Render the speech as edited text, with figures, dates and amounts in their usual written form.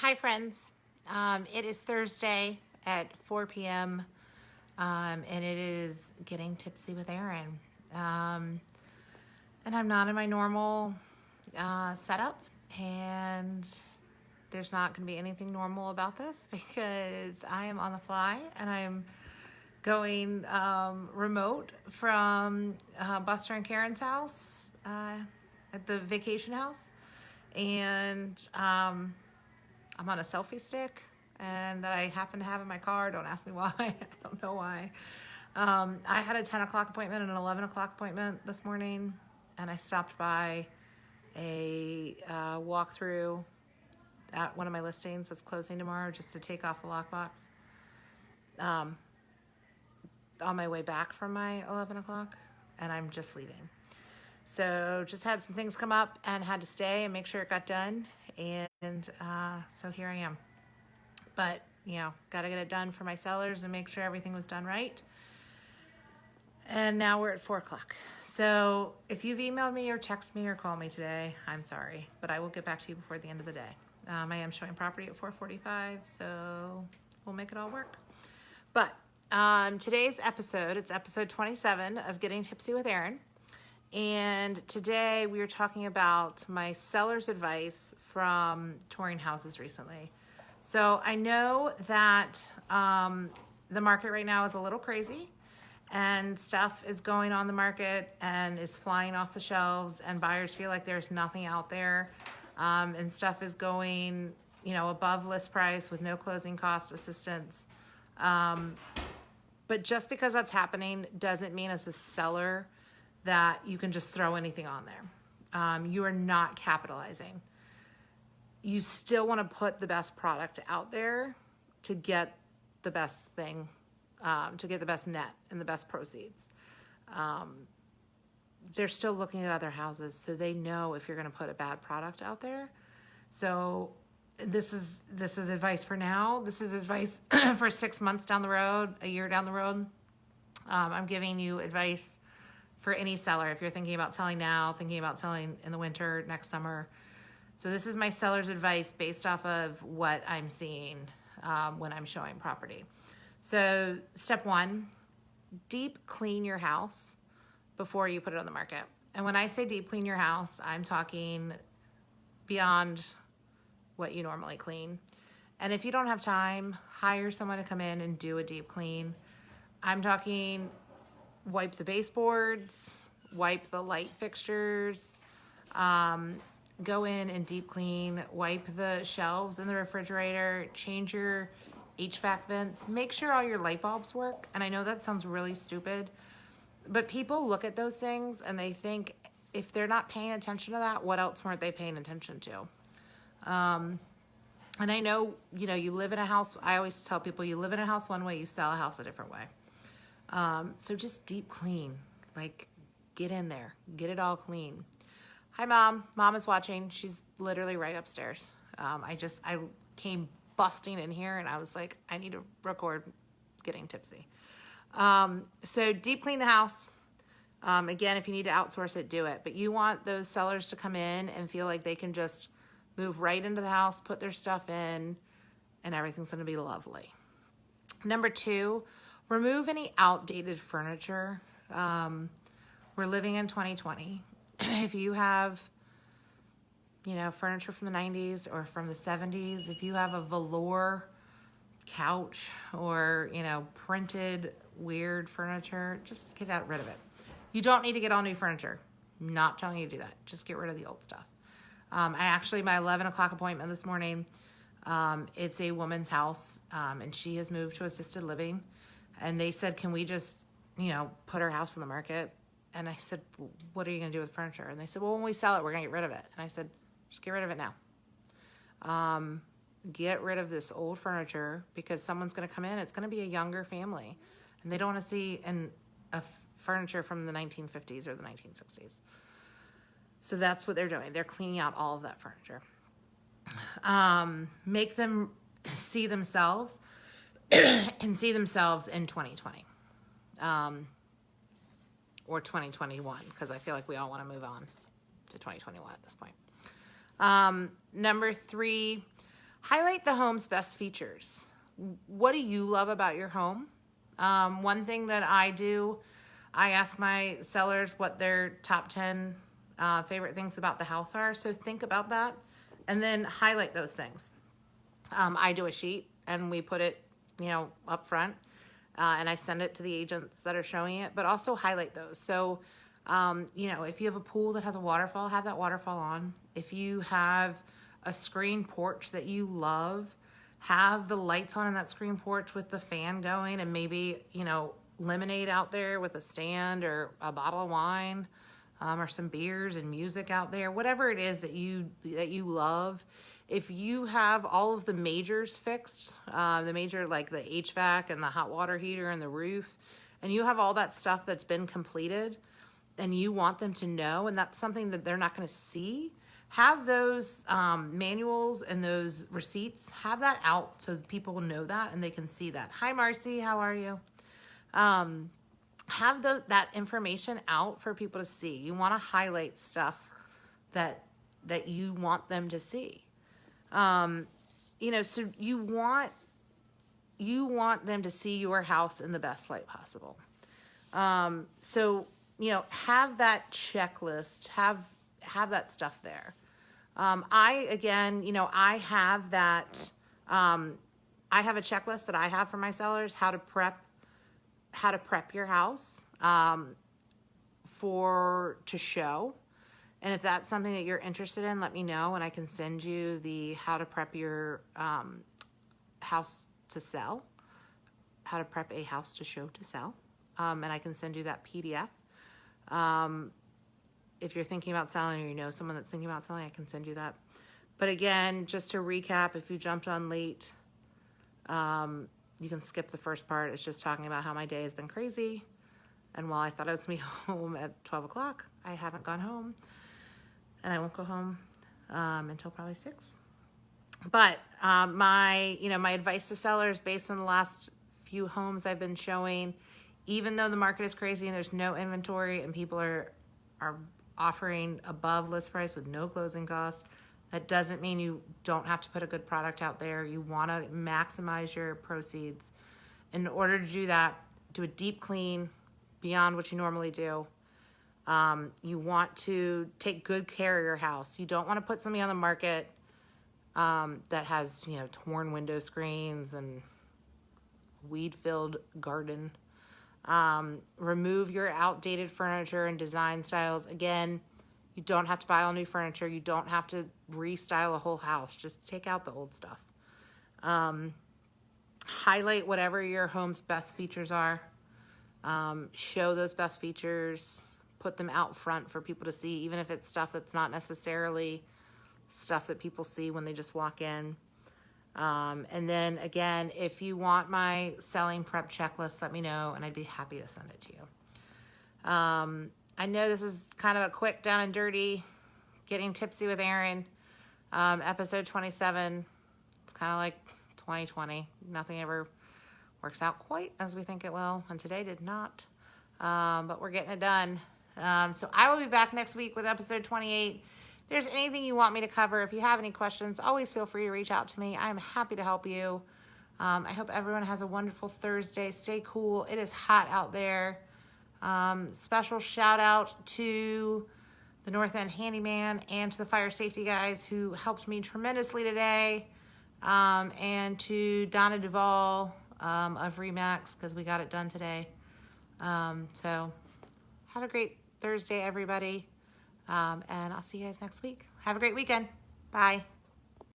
Hi friends, it is Thursday at 4 p.m. And it is Getting Tipsy with Erin. And I'm not in my normal setup, and there's not going to be anything normal about this because I am on the fly and I'm going remote from Buster and Karen's house at the vacation house. And I'm on a selfie stick and that I happen to have in my car. Don't ask me why. I don't know why. I had a 10 o'clock appointment and an 11 o'clock appointment this morning, and I stopped by a walkthrough at one of my listings that's closing tomorrow just to take off the lockbox on my way back from my 11 o'clock, and I'm just leaving. So just had some things come up and had to stay and make sure it got done. And so here I am. But, got to get it done for my sellers and make sure everything was done right. And now we're at 4 o'clock. So if you've emailed me or texted me or called me today, I'm sorry. But I will get back to you before the end of the day. I am showing property at 4:45, so we'll make it all work. But today's episode, it's episode 27 of Getting Tipsy with Erin. And today we are talking about my seller's advice from touring houses recently. So I know that the market right now is a little crazy, and stuff is going on the market and is flying off the shelves, and buyers feel like there's nothing out there, and stuff is going, above list price with no closing cost assistance. But just because that's happening doesn't mean as a seller that you can just throw anything on there. You are not capitalizing. You still want to put the best product out there to get the best thing, to get the best net and the best proceeds. They're still looking at other houses, so they know if you're going to put a bad product out there. So this is advice for now. This is advice for 6 months down the road, a year down the road. I'm giving you advice for any seller if you're thinking about selling now, thinking about selling in the winter, next summer. So this is my seller's advice based off of what I'm seeing when I'm showing property. So step 1, deep clean your house before you put it on the market. And when I say deep clean your house, I'm talking beyond what you normally clean. And if you don't have time, hire someone to come in and do a deep clean. I'm talking wipe the baseboards, wipe the light fixtures, go in and deep clean, wipe the shelves in the refrigerator, change your HVAC vents, make sure all your light bulbs work. And I know that sounds really stupid, but people look at those things and they think if they're not paying attention to that, what else weren't they paying attention to? And I know, you live in a house. I always tell people you live in a house one way, you sell a house a different way. So just deep clean, like get in there, get it all clean. Hi, Mom. Mom is watching. She's literally right upstairs. I came busting in here and I was like, I need to record Getting Tipsy. So deep clean the house. Again, if you need to outsource it, do it. But you want those sellers to come in and feel like they can just move right into the house, put their stuff in, and everything's going to be lovely. Number 2, remove any outdated furniture. We're living in 2020. If you have, furniture from the 90s or from the 70s, if you have a velour couch or, printed weird furniture, just get rid of it. You don't need to get all new furniture. Not telling you to do that. Just get rid of the old stuff. My 11 o'clock appointment this morning, it's a woman's house, and she has moved to assisted living. And they said, can we just, put her house on the market? And I said, what are you going to do with furniture? And they said, well, when we sell it, we're going to get rid of it. And I said, just get rid of it now. Get rid of this old furniture because someone's going to come in. It's going to be a younger family. And they don't want to see furniture from the 1950s or the 1960s. So that's what they're doing. They're cleaning out all of that furniture. Make them see themselves and see themselves in 2020. Or 2021, because I feel like we all want to move on to 2021 at this point. Number 3, Highlight the home's best features. What do you love about your home? One thing that I do, I ask my sellers what their top 10 favorite things about the house are. So think about that and then highlight those things. I do a sheet and we put it, up front, and I send it to the agents that are showing it, but also highlight those. So, if you have a pool that has a waterfall, have that waterfall on. If you have a screen porch that you love, have the lights on in that screen porch with the fan going, and maybe, lemonade out there with a stand or a bottle of wine, or some beers and music out there, whatever it is that you love. If you have all of the majors fixed, the major, like the HVAC and the hot water heater and the roof, and you have all that stuff that's been completed and you want them to know, and that's something that they're not going to see, have those manuals and those receipts, have that out so people will know that and they can see that. Hi, Marcy, how are you? Have that information out for people to see. You want to highlight stuff that you want them to see. So you want them to see your house in the best light possible. Have that checklist, have that stuff there. I have that, I have a checklist that I have for my sellers, how to prep your house, to show. And if that's something that you're interested in, let me know and I can send you the how to prep your house to sell, how to prep a house to show to sell. And I can send you that PDF. If you're thinking about selling or you know someone that's thinking about selling, I can send you that. But again, just to recap, if you jumped on late, you can skip the first part. It's just talking about how my day has been crazy. And while I thought I was going to be home at 12 o'clock, I haven't gone home. And I won't go home until probably 6. But my advice to sellers based on the last few homes I've been showing, even though the market is crazy and there's no inventory and people are offering above list price with no closing cost, that doesn't mean you don't have to put a good product out there. You want to maximize your proceeds. In order to do that, do a deep clean beyond what you normally do. You want to take good care of your house. You don't want to put something on the market that has, torn window screens and weed-filled garden. Remove your outdated furniture and design styles. Again, you don't have to buy all new furniture. You don't have to restyle a whole house. Just take out the old stuff. Highlight whatever your home's best features are. Show those best features. Put them out front for people to see, even if it's stuff that's not necessarily stuff that people see when they just walk in. And then again, if you want my selling prep checklist, let me know and I'd be happy to send it to you. I know this is kind of a quick down and dirty Getting Tipsy with Erin, episode 27. It's kind of like 2020. Nothing ever works out quite as we think it will, and today did not. But we're getting it done. So I will be back next week with episode 28. If there's anything you want me to cover, if you have any questions, always feel free to reach out to me. I'm happy to help you. I hope everyone has a wonderful Thursday. Stay cool. It is hot out there. Special shout out to the North End Handyman and to the fire safety guys who helped me tremendously today. And to Donna Duvall of Remax, because we got it done today. So have a great Thursday, everybody. And I'll see you guys next week. Have a great weekend. Bye.